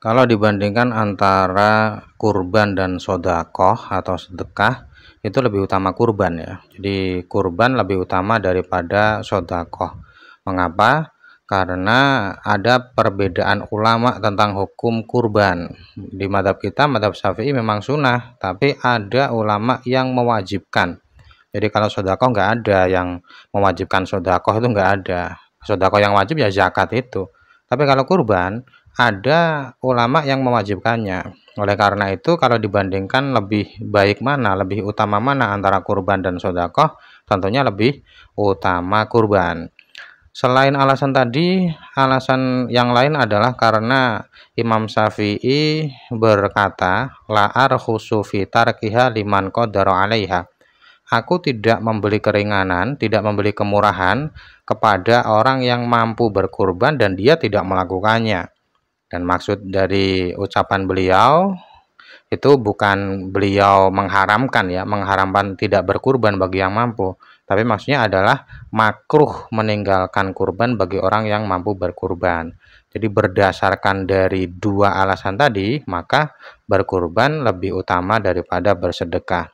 Kalau dibandingkan antara kurban dan sodakoh atau sedekah, itu lebih utama kurban ya. Jadi kurban lebih utama daripada sodakoh. Mengapa? Karena ada perbedaan ulama tentang hukum kurban. Di madhab kita, madhab syafi'i memang sunnah, tapi ada ulama yang mewajibkan. Jadi kalau sodakoh nggak ada yang mewajibkan sodakoh, itu nggak ada. Sodakoh yang wajib ya zakat itu. Tapi kalau kurban, ada ulama yang mewajibkannya. Oleh karena itu, kalau dibandingkan lebih baik mana, lebih utama mana antara kurban dan sedekah, tentunya lebih utama kurban. Selain alasan tadi, alasan yang lain adalah karena Imam Syafi'i berkata, la arkhusu fi tarkiha liman qadara 'alaiha. Aku tidak membeli keringanan, tidak membeli kemurahan kepada orang yang mampu berkurban dan dia tidak melakukannya. Dan maksud dari ucapan beliau itu bukan beliau mengharamkan ya, mengharamkan tidak berkurban bagi yang mampu, tapi maksudnya adalah makruh meninggalkan kurban bagi orang yang mampu berkurban. Jadi berdasarkan dari dua alasan tadi, maka berkurban lebih utama daripada bersedekah.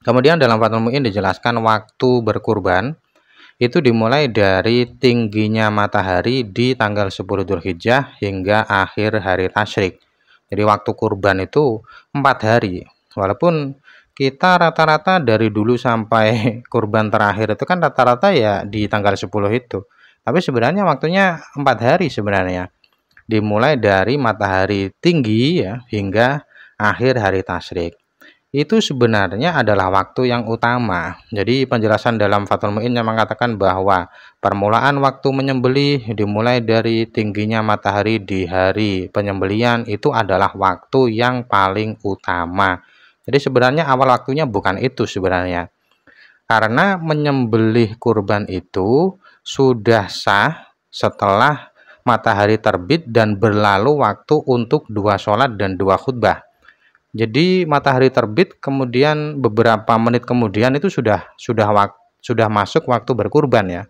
Kemudian dalam Fathul Mu'in dijelaskan waktu berkurban itu dimulai dari tingginya matahari di tanggal 10 Dzulhijjah hingga akhir hari tasyrik. Jadi waktu kurban itu 4 hari. Walaupun kita rata-rata dari dulu sampai kurban terakhir itu kan rata-rata ya di tanggal 10 itu. Tapi sebenarnya waktunya 4 hari sebenarnya. Dimulai dari matahari tinggi ya hingga akhir hari tasyrik. Itu sebenarnya adalah waktu yang utama. Jadi penjelasan dalam Fathul Mu'in yang mengatakan bahwa permulaan waktu menyembelih dimulai dari tingginya matahari di hari penyembelihan itu adalah waktu yang paling utama. Jadi sebenarnya awal waktunya bukan itu sebenarnya. Karena menyembelih kurban itu sudah sah setelah matahari terbit dan berlalu waktu untuk 2 sholat dan 2 khutbah. Jadi matahari terbit kemudian beberapa menit kemudian itu sudah masuk waktu berkurban ya.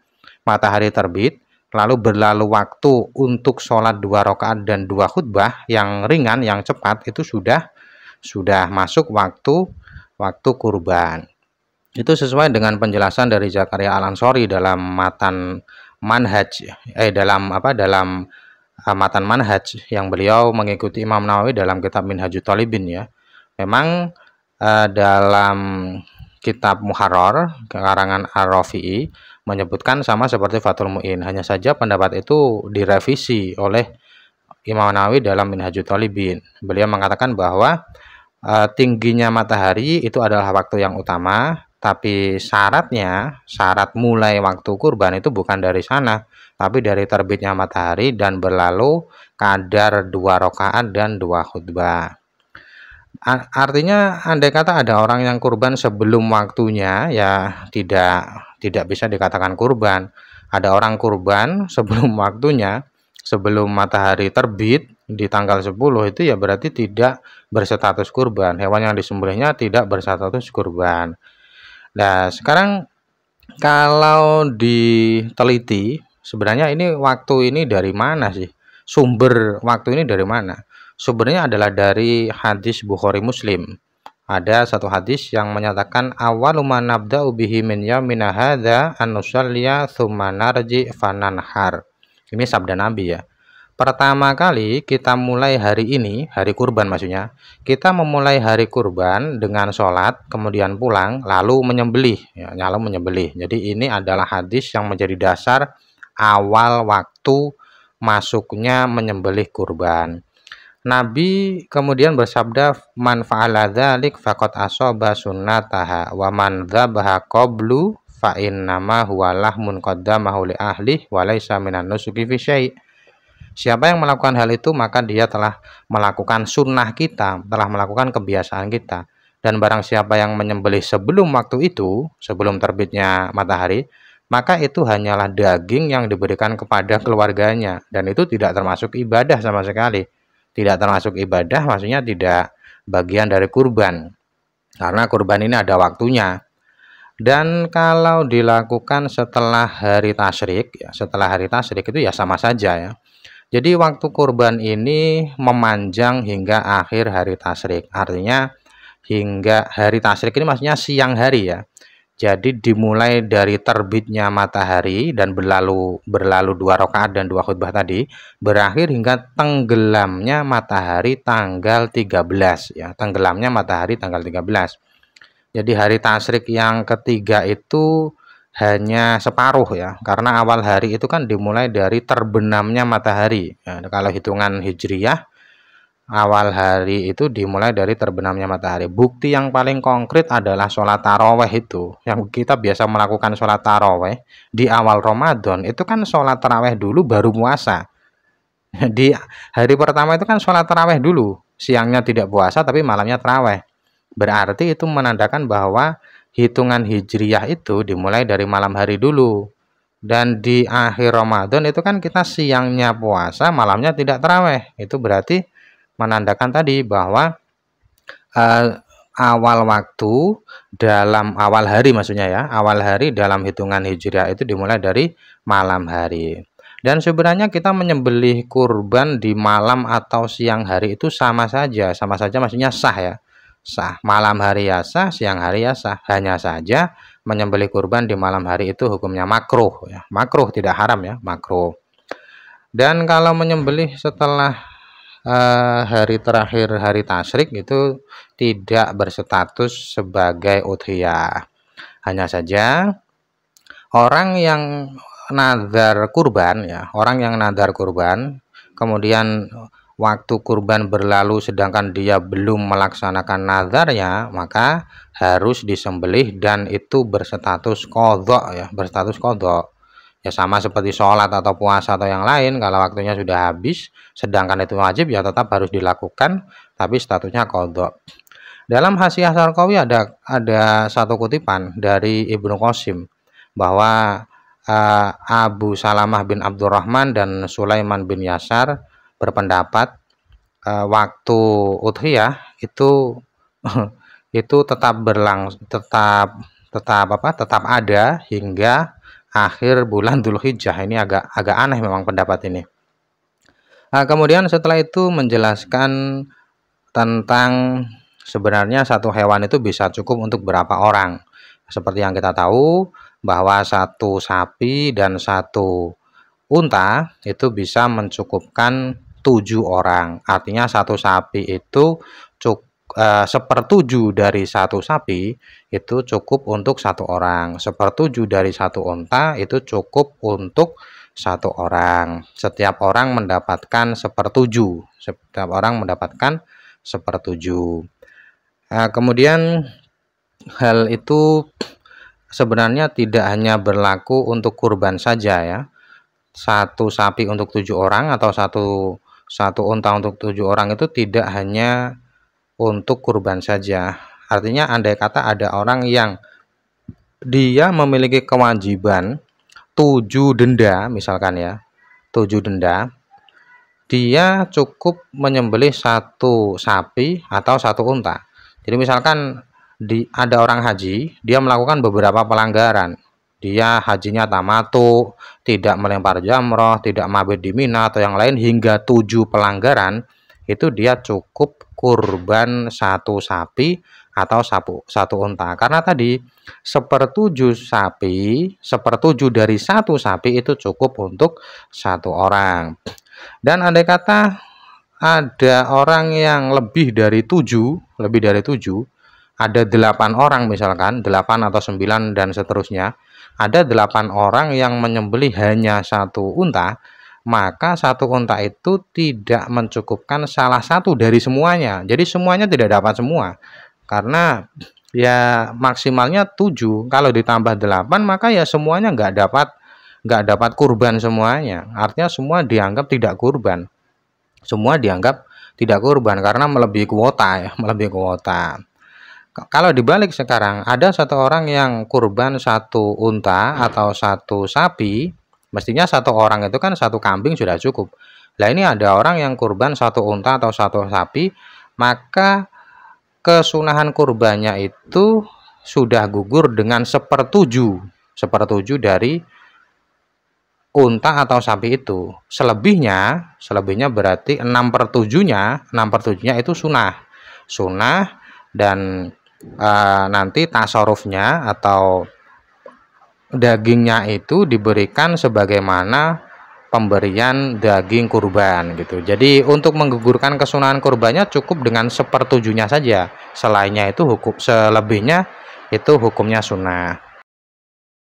Matahari terbit lalu berlalu waktu untuk sholat 2 rakaat dan 2 khutbah yang ringan yang cepat itu sudah masuk waktu kurban. Itu sesuai dengan penjelasan dari Zakaria Al-Ansori dalam matan manhaj dalam matan manhaj yang beliau mengikuti Imam Nawawi dalam kitab Minhajut Thalibin ya. Memang dalam kitab Muharrar karangan Ar-Rafi'i menyebutkan sama seperti Fathul Mu'in, hanya saja pendapat itu direvisi oleh Imam Nawawi dalam Minhajut Thalibin. Beliau mengatakan bahwa tingginya matahari itu adalah waktu yang utama, tapi syarat mulai waktu kurban itu bukan dari sana, tapi dari terbitnya matahari dan berlalu kadar 2 rakaat dan 2 khutbah. Artinya andai kata ada orang yang kurban sebelum waktunya ya tidak bisa dikatakan kurban. Ada orang kurban sebelum waktunya, sebelum matahari terbit di tanggal 10 itu ya berarti tidak berstatus kurban. Hewan yang disembelihnya tidak berstatus kurban. Nah, sekarang kalau diteliti sebenarnya ini waktu ini dari mana sih? Sumber waktu ini dari mana? Sumbernya adalah dari hadis Bukhari Muslim. Ada satu hadis yang menyatakan awwalu ma nabda'u bihi min yaumina hadza an nusalliya tsumma narji fananhar. Ini sabda Nabi ya. Pertama kali kita mulai hari ini, hari kurban maksudnya, kita memulai hari kurban dengan sholat, kemudian pulang, lalu menyembelih. Ya, lalu menyembelih. Jadi ini adalah hadis yang menjadi dasar awal waktu masuknya menyembelih kurban. Nabi kemudian bersabda, man fa'ala dzalik faqad asaba sunnataha wa man dzabaha qablu fa innama huwa lahmun qaddamahu li ahli wa laisa minan nusuki fi syai'. Siapa yang melakukan hal itu maka dia telah melakukan sunnah kita, telah melakukan kebiasaan kita. Dan barang siapa yang menyembelih sebelum waktu itu, sebelum terbitnya matahari, maka itu hanyalah daging yang diberikan kepada keluarganya dan itu tidak termasuk ibadah sama sekali. Tidak termasuk ibadah maksudnya tidak bagian dari kurban. Karena kurban ini ada waktunya. Dan kalau dilakukan setelah hari tasyrik, ya, setelah hari tasyrik itu ya sama saja ya. Jadi waktu kurban ini memanjang hingga akhir hari tasyrik. Artinya hingga hari tasyrik ini maksudnya siang hari ya. Jadi dimulai dari terbitnya matahari dan berlalu 2 rakaat dan 2 khutbah tadi, berakhir hingga tenggelamnya matahari tanggal 13 ya. Tenggelamnya matahari tanggal 13. Jadi hari tasyrik yang ketiga itu hanya separuh ya, karena awal hari itu kan dimulai dari terbenamnya matahari ya. Kalau hitungan hijriyah, awal hari itu dimulai dari terbenamnya matahari. Bukti yang paling konkret adalah sholat taraweh itu. Yang kita biasa melakukan sholat taraweh di awal Ramadan, itu kan sholat taraweh dulu baru puasa. Di hari pertama itu kan sholat taraweh dulu. Siangnya tidak puasa tapi malamnya taraweh. Berarti itu menandakan bahwa hitungan hijriyah itu dimulai dari malam hari dulu. Dan di akhir Ramadan itu kan kita siangnya puasa, malamnya tidak taraweh. Itu berarti menandakan tadi bahwa awal waktu dalam awal hari, maksudnya ya, awal hari dalam hitungan hijriah itu dimulai dari malam hari. Dan sebenarnya kita menyembelih kurban di malam atau siang hari itu sama saja maksudnya sah ya. Sah, malam hari ya sah, siang hari ya sah. Hanya saja menyembelih kurban di malam hari itu hukumnya makruh ya. Makruh, tidak haram ya, makruh. Dan kalau menyembelih setelah hari terakhir hari tasyrik itu tidak berstatus sebagai udhiyah. Hanya saja orang yang nazar kurban ya, orang yang nazar kurban kemudian waktu kurban berlalu sedangkan dia belum melaksanakan nazarnya, maka harus disembelih dan itu berstatus qadha ya, berstatus qadha. Ya sama seperti sholat atau puasa atau yang lain, kalau waktunya sudah habis sedangkan itu wajib ya tetap harus dilakukan tapi statusnya qadha. Dalam Hasyiah Syarqawi ada satu kutipan dari Ibnu Qasim bahwa Abu Salamah bin Abdurrahman dan Sulaiman bin Yasar berpendapat waktu udhiyah itu itu tetap ada hingga akhir bulan Dzulhijjah. Ini agak aneh memang pendapat ini. Kemudian setelah itu menjelaskan tentang sebenarnya satu hewan itu bisa cukup untuk berapa orang. Seperti yang kita tahu bahwa satu sapi dan satu unta itu bisa mencukupkan 7 orang. Artinya satu sapi itu sepertujuh dari satu sapi itu cukup untuk 1 orang. Sepertujuh dari satu unta itu cukup untuk 1 orang. Setiap orang mendapatkan sepertujuh. Setiap orang mendapatkan sepertujuh. Kemudian hal itu sebenarnya tidak hanya berlaku untuk kurban saja ya. Satu sapi untuk 7 orang atau satu unta untuk 7 orang itu tidak hanya untuk kurban saja. Artinya andai kata ada orang yang dia memiliki kewajiban 7 denda misalkan ya, 7 denda, dia cukup menyembelih satu sapi atau satu unta. Jadi misalkan ada orang haji, dia melakukan beberapa pelanggaran. Dia hajinya tamatu, tidak melempar jamroh, tidak mabit di Mina atau yang lain hingga 7 pelanggaran, itu dia cukup kurban satu sapi atau satu unta. Karena tadi sepertujuh dari satu sapi itu cukup untuk 1 orang. Dan andai kata ada orang yang lebih dari 7, ada 8 orang misalkan, 8 atau 9 dan seterusnya, ada 8 orang yang menyembelih hanya satu unta, maka satu unta itu tidak mencukupkan salah satu dari semuanya. Jadi semuanya tidak dapat semua. Karena ya maksimalnya 7, kalau ditambah 8 maka ya semuanya nggak dapat kurban semuanya. Artinya semua dianggap tidak kurban. Semua dianggap tidak kurban karena melebihi kuota ya, melebihi kuota. Kalau dibalik sekarang, ada satu orang yang kurban satu unta atau satu sapi, mestinya satu orang itu kan satu kambing sudah cukup. Nah ini ada orang yang kurban satu unta atau satu sapi, maka kesunahan kurbannya itu sudah gugur dengan sepertujuh dari unta atau sapi itu. Selebihnya berarti 6/7-nya, itu sunnah dan nanti tasarufnya atau dagingnya itu diberikan sebagaimana pemberian daging kurban gitu. Jadi untuk menggugurkan kesunahan kurbannya cukup dengan 1/7-nya saja. Selebihnya itu hukumnya sunnah.